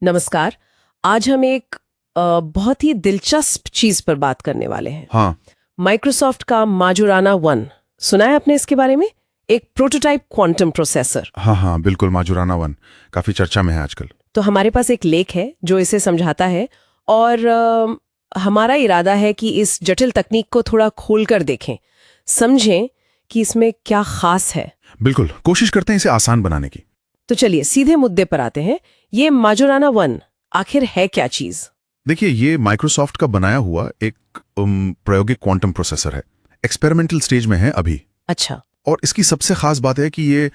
नमस्कार। आज हम एक बहुत ही दिलचस्प चीज पर बात करने वाले हैं। हाँ। माइक्रोसॉफ्ट का माजुराना 1 सुना है आपने इसके बारे में? एक प्रोटोटाइप क्वांटम प्रोसेसर। हाँ बिल्कुल, माजुराना 1 काफी चर्चा में है आजकल। तो हमारे पास एक लेख है जो इसे समझाता है और हमारा इरादा है कि इस जटिल तकनीक को थोड़ा खोलकर देखें, समझें कि इसमें क्या खास है। बिल्कुल, कोशिश करते हैं इसे आसान बनाने की। तो चलिए सीधे मुद्दे पर आते हैं। ये माजुराना 1 आखिर है क्या चीज? देखिए, ये माइक्रोसॉफ्ट का बनाया हुआ एक प्रायोगिक क्वांटम प्रोसेसर है। एक्सपेरिमेंटल स्टेज में है अभी। अच्छा। और इसकी सबसे खास बात है कि ये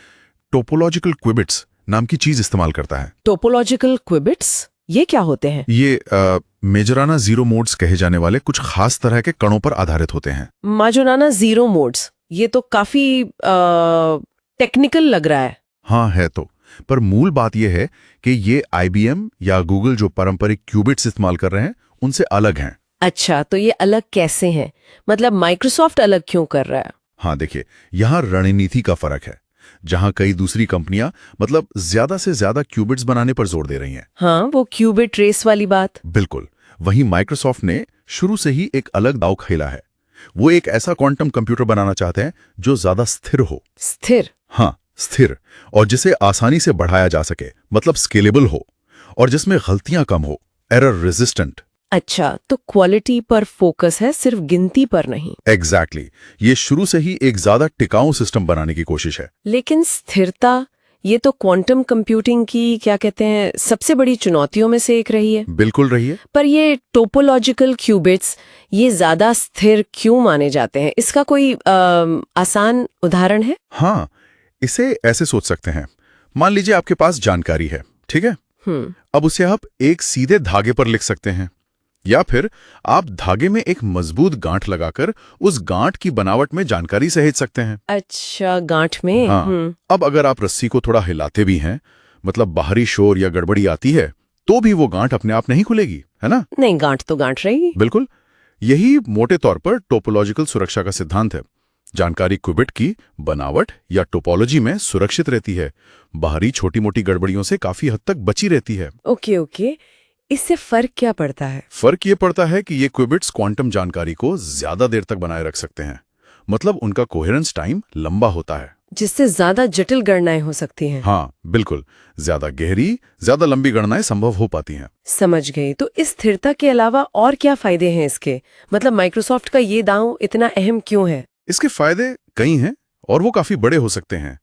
टोपोलॉजिकल क्विबिट्स नाम की चीज इस्तेमाल करता है। टोपोलॉजिकल क्विबिट्स ये क्या होते हैं? ये मेजराना जीरो मोड्स कहे जाने वाले कुछ खास तरह के कणों पर आधारित होते हैं। माजुराना जीरो मोड्स, ये तो काफी टेक्निकल लग रहा है। हाँ है तो, पर मूल बात यह है कि ये IBM या गूगल जो पारंपरिक क्यूबिट्स इस्तेमाल कर रहे हैं उनसे अलग हैं। अच्छा, तो ये अलग कैसे हैं? मतलब माइक्रोसॉफ्ट अलग क्यों कर रहा है? हाँ देखिए, यहाँ रणनीति का फर्क है। जहाँ कई दूसरी कंपनियां मतलब ज्यादा से ज्यादा क्यूबिट्स बनाने पर जोर दे रही हैं। हाँ, वो क्यूबिट रेस वाली बात। बिल्कुल, वहीं माइक्रोसॉफ्ट ने शुरू से ही एक अलग दांव खेला है। वो एक ऐसा क्वांटम कंप्यूटर बनाना चाहते हैं जो ज्यादा स्थिर हो। स्थिर? हाँ, स्थिर, और जिसे आसानी से बढ़ाया जा सके, मतलब स्केलेबल हो, और जिसमें गलतियां कम हो, एरर रेजिस्टेंट। अच्छा, तो क्वालिटी पर फोकस है, सिर्फ गिनती पर नहीं। एग्जैक्टली, ये शुरू से ही एक ज्यादा टिकाऊ सिस्टम बनाने की कोशिश है। लेकिन स्थिरता, ये तो क्वांटम कंप्यूटिंग की क्या कहते हैं सबसे बड़ी चुनौतियों में से एक रही है। बिल्कुल रही है। पर ये टोपोलॉजिकल क्यूबिट्स ये ज्यादा स्थिर क्यों माने जाते हैं? इसका कोई आसान उदाहरण है? हाँ, इसे ऐसे सोच सकते हैं। मान लीजिए आपके पास जानकारी है, ठीक है? अब उसे आप एक सीधे धागे पर लिख सकते हैं, या फिर आप धागे में एक मजबूत गांठ लगाकर उस गांठ की बनावट में जानकारी सहेज सकते हैं। अच्छा, गांठ में। हाँ। अब अगर आप रस्सी को थोड़ा हिलाते भी हैं, मतलब बाहरी शोर या गड़बड़ी आती है, तो भी वो गांठ अपने आप नहीं खुलेगी, है ना? नहीं, गांठ तो गांठ रहेगी। बिल्कुल, यही मोटे तौर पर टोपोलॉजिकल सुरक्षा का सिद्धांत है। जानकारी क्यूबिट की बनावट या टोपोलॉजी में सुरक्षित रहती है, बाहरी छोटी मोटी गड़बड़ियों से काफी हद तक बची रहती है। ओके, इससे फर्क क्या पड़ता है? फर्क ये पड़ता है कि ये क्यूबिट्स क्वांटम जानकारी को ज्यादा देर तक बनाए रख सकते हैं, मतलब उनका कोहेरेंस टाइम लंबा होता है। जिससे ज्यादा जटिल गणनाएं हो सकती हैं। हाँ बिल्कुल, ज्यादा गहरी, ज्यादा लंबी गणनाएं संभव हो पाती हैं। समझ गई। तो इस स्थिरता के अलावा और क्या फायदे हैं इसके? मतलब माइक्रोसॉफ्ट का ये दांव इतना अहम क्यों है? इसके फायदे कई हैं और वो काफी बड़े हो सकते हैं।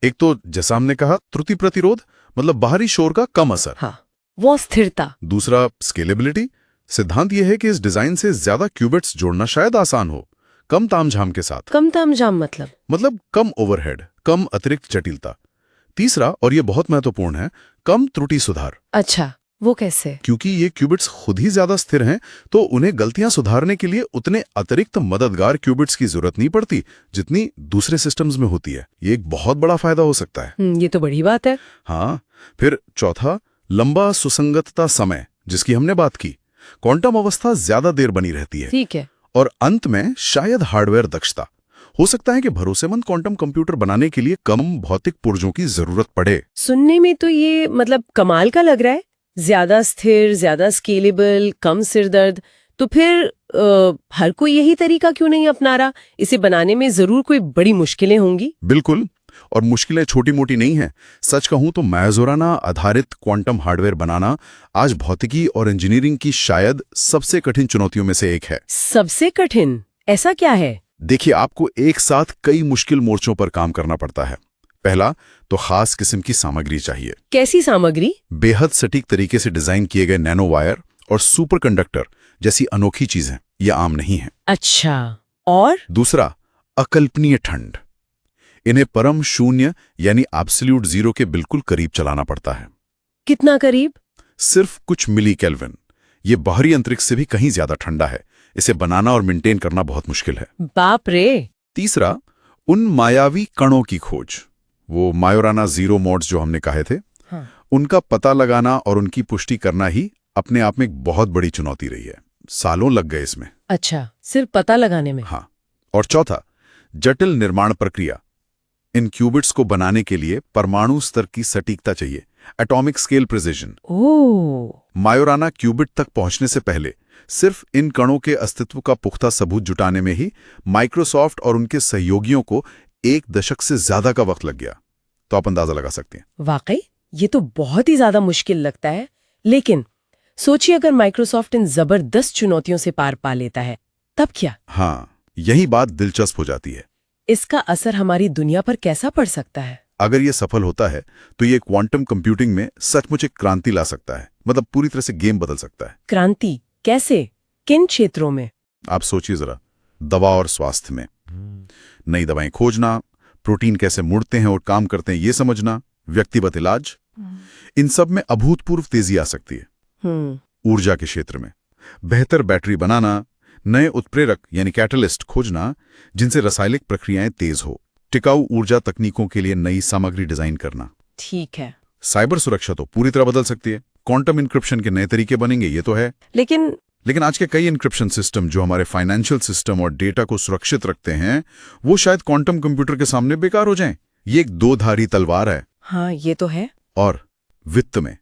एक तो जैसा हमने कहा, त्रुटि प्रतिरोध, मतलब बाहरी शोर का कम असर। हाँ, वो स्थिरता। दूसरा, स्केलेबिलिटी। सिद्धांत यह है कि इस डिजाइन से ज्यादा क्यूबिट्स जोड़ना शायद आसान हो, कम तामझाम के साथ। कम तामझाम मतलब? कम ओवरहेड, कम अतिरिक्त जटिलता। तीसरा, और यह बहुत महत्वपूर्ण है, कम त्रुटि सुधार। अच्छा, वो कैसे? क्योंकि ये क्यूबिट्स खुद ही ज्यादा स्थिर हैं, तो उन्हें गलतियां सुधारने के लिए उतने अतिरिक्त मददगार क्यूबिट्स की जरूरत नहीं पड़ती जितनी दूसरे सिस्टम्स में होती है। ये एक बहुत बड़ा फायदा हो सकता है। ये तो बड़ी बात है। हाँ, फिर चौथा, लंबा सुसंगतता समय, जिसकी हमने बात की। क्वांटम अवस्था ज्यादा देर बनी रहती है। ठीक है। और अंत में शायद हार्डवेयर दक्षता। हो सकता है कि भरोसेमंद क्वांटम कंप्यूटर बनाने के लिए कम भौतिक पुर्जों की जरूरत पड़े। सुनने में तो ये मतलब कमाल का लग रहा है। ज्यादा स्थिर, ज्यादा स्केलेबल, कम सिरदर्द। तो फिर हर कोई यही तरीका क्यों नहीं अपना रहा? इसे बनाने में जरूर कोई बड़ी मुश्किलें होंगी। बिल्कुल, और मुश्किलें छोटी मोटी नहीं हैं। सच कहूं तो माजुराना आधारित क्वांटम हार्डवेयर बनाना आज भौतिकी और इंजीनियरिंग की शायद सबसे कठिन चुनौतियों में से एक है। सबसे कठिन? ऐसा क्या है? देखिए, आपको एक साथ कई मुश्किल मोर्चों पर काम करना पड़ता है। पहला तो खास किस्म की सामग्री चाहिए। कैसी सामग्री? बेहद सटीक तरीके से डिजाइन किए गए नैनो वायर और सुपर कंडक्टर जैसी अनोखी चीजें ये आम नहीं है। अच्छा, और? दूसरा, अकल्पनीय ठंड। इन्हें परम शून्य यानी एब्सोल्यूट जीरो के बिल्कुल करीब चलाना पड़ता है। कितना करीब? सिर्फ कुछ मिली केल्विन। ये बाहरी अंतरिक्ष से भी कहीं ज्यादा ठंडा है। इसे बनाना और मेंटेन करना बहुत मुश्किल है। बाप रे। तीसरा, उन मायावी कणों की खोज, वो मायोराना जीरो मोड्स जो हमने कहे थे। हाँ। उनका पता लगाना और उनकी पुष्टि करना ही अपने आप में एक बहुत बड़ी चुनौती रही है। सालों लग गए इसमें। अच्छा, सिर्फ पता लगाने में? हाँ। और चौथा, जटिल निर्माण प्रक्रिया। इन क्यूबिट्स को बनाने के लिए परमाणु स्तर की सटीकता चाहिए, एटॉमिक स्केल प्रिसिजन। ओह, मायोराना क्यूबिट तक पहुंचने से पहले सिर्फ इन कणों के अस्तित्व का पुख्ता सबूत जुटाने में ही माइक्रोसॉफ्ट और उनके सहयोगियों को 1 दशक से ज्यादा का वक्त लग गया। तो आप अंदाजा लगा सकते हैं। वाकई ये तो बहुत ही ज्यादा मुश्किल लगता है। लेकिन सोचिए अगर माइक्रोसॉफ्ट इन जबरदस्त चुनौतियों से पार पा लेता है, तब क्या? हाँ, यही बात दिलचस्प हो जाती है। इसका असर हमारी दुनिया पर कैसा पड़ सकता है? अगर ये सफल होता है तो ये क्वांटम कंप्यूटिंग में सचमुच एक क्रांति ला सकता है। मतलब पूरी तरह से गेम बदल सकता है। क्रांति कैसे? किन क्षेत्रों में? आप सोचिए जरा, दवा और स्वास्थ्य में नई दवाएं खोजना, प्रोटीन कैसे मुड़ते हैं और काम करते हैं ये समझना, व्यक्तिगत इलाज, इन सब में अभूतपूर्व तेजी आ सकती है। ऊर्जा के क्षेत्र में बेहतर बैटरी बनाना, नए उत्प्रेरक यानी कैटलिस्ट खोजना जिनसे रासायनिक प्रक्रियाएं तेज हो, टिकाऊ ऊर्जा तकनीकों के लिए नई सामग्री डिजाइन करना। ठीक है। साइबर सुरक्षा तो पूरी तरह बदल सकती है। क्वांटम इंक्रिप्शन के नए तरीके बनेंगे, ये तो है। लेकिन आज के कई इंक्रिप्शन सिस्टम जो हमारे फाइनेंशियल सिस्टम और डेटा को सुरक्षित रखते हैं, वो शायद क्वांटम कंप्यूटर के सामने बेकार हो जाएं। ये एक दो-धारी तलवार है। हाँ, ये तो है। और वित्त में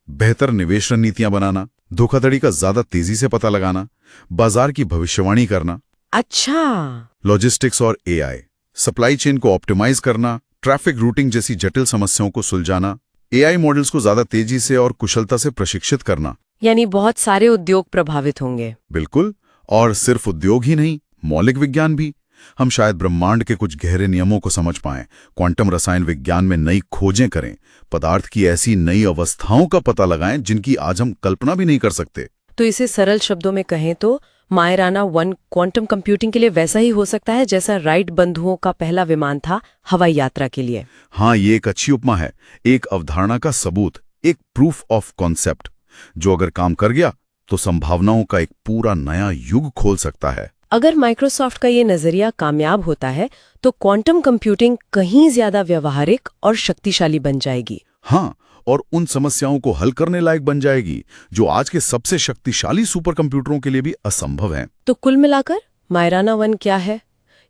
बेहतर निवेश रणनीतियां बनाना, धोखाधड़ी का ज्यादा तेजी से पता लगाना, बाजार की भविष्यवाणी करना। अच्छा। लॉजिस्टिक्स और एआई, सप्लाई चेन को ऑप्टिमाइज करना, ट्रैफिक रूटिंग जैसी जटिल समस्याओं को सुलझाना, एआई मॉडल्स को ज्यादा तेजी से और कुशलता से प्रशिक्षित करना। यानी बहुत सारे उद्योग प्रभावित होंगे। बिल्कुल। और सिर्फ उद्योग ही नहीं, मौलिक विज्ञान भी। हम शायद ब्रह्मांड के कुछ गहरे नियमों को समझ पाएं, क्वांटम रसायन विज्ञान में नई खोजें करें, पदार्थ की ऐसी नई अवस्थाओं का पता लगाएं जिनकी आज हम कल्पना भी नहीं कर सकते। तो इसे सरल शब्दों में कहें तो मायराना 1 क्वांटम कंप्यूटिंग के लिए वैसा ही हो सकता है जैसा राइट बंधुओं का पहला विमान था हवाई यात्रा के लिए। हाँ, ये एक अच्छी उपमा है। एक अवधारणा का सबूत, एक प्रूफ ऑफ कॉन्सेप्ट, जो अगर काम कर गया तो संभावनाओं का एक पूरा नया युग खोल सकता है। अगर माइक्रोसॉफ्ट का ये नजरिया कामयाब होता है तो क्वांटम कंप्यूटिंग कहीं ज्यादा व्यवहारिक और शक्तिशाली बन जाएगी। हाँ, और उन समस्याओं को हल करने लायक बन जाएगी जो आज के सबसे शक्तिशाली सुपर कंप्यूटरों के लिए भी असंभव हैं। तो कुल मिलाकर मायराना 1 क्या है?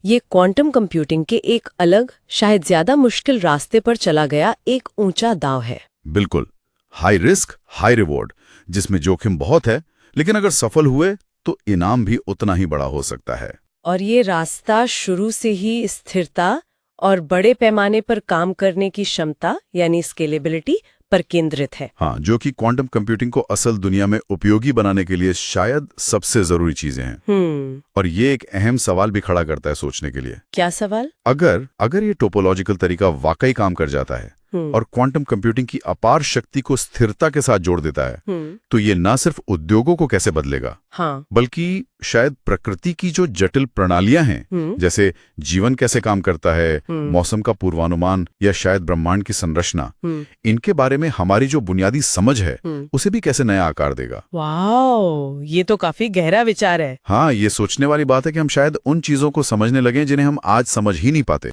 ये क्वांटम कंप्यूटिंग के एक अलग, शायद ज्यादा मुश्किल रास्ते पर चला गया एक ऊंचा दांव है। बिल्कुल, हाई रिस्क हाई रिवॉर्ड, जिसमें जोखिम बहुत है, लेकिन अगर सफल हुए तो इनाम भी उतना ही बड़ा हो सकता है। और ये रास्ता शुरू से ही स्थिरता और बड़े पैमाने पर काम करने की क्षमता यानी स्केलेबिलिटी पर केंद्रित है। हाँ, जो कि क्वांटम कंप्यूटिंग को असल दुनिया में उपयोगी बनाने के लिए शायद सबसे जरूरी चीजें हैं। और ये एक अहम सवाल भी खड़ा करता है सोचने के लिए। क्या सवाल? अगर ये टोपोलॉजिकल तरीका वाकई काम कर जाता है और क्वांटम कंप्यूटिंग की अपार शक्ति को स्थिरता के साथ जोड़ देता है, तो ये न सिर्फ उद्योगों को कैसे बदलेगा, हाँ, बल्कि शायद प्रकृति की जो जटिल प्रणालियां हैं, जैसे जीवन कैसे काम करता है, मौसम का पूर्वानुमान या शायद ब्रह्मांड की संरचना, इनके बारे में हमारी जो बुनियादी समझ है उसे भी कैसे नया आकार देगा। वाओ, ये तो काफी गहरा विचार है। हाँ, ये सोचने वाली बात है कि हम शायद उन चीजों को समझने लगे जिन्हें हम आज समझ ही नहीं पाते।